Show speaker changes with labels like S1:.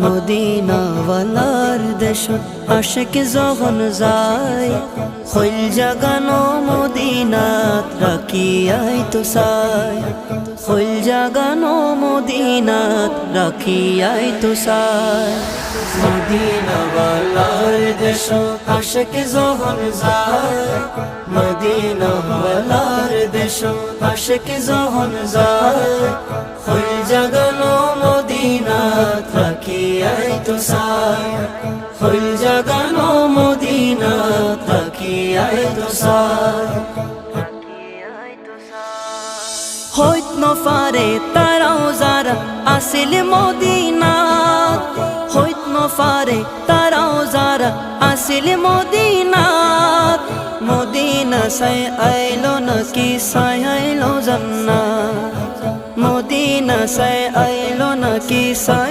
S1: মদিনাওয়ালার দেশত আশিক যখন যায়, হইল জাগানো মদিনাত রাখিয়াই তো চাই, হইল জাগানো মদিনাত রাখিয়াই তো চাই। মদিনাওয়ালার দেশত আশিক যখন যায়, মদিনাওয়ালার দেশত আশিক যখন যায়, হইল জাগানো মদিনাত রাখিয়াই তো চাই, হইল জাগানো মদিনাত রাখিয়াই তো চাই। হইত নফারে তারাও যারা আসিল মদিনাত, হইত নফারে তারাও যারা আসিল মদিনাত, মদিনা সাই আইলো নাকি সাই আইলো জান্নাত, মদিনা সাই আইলো নাকি সাই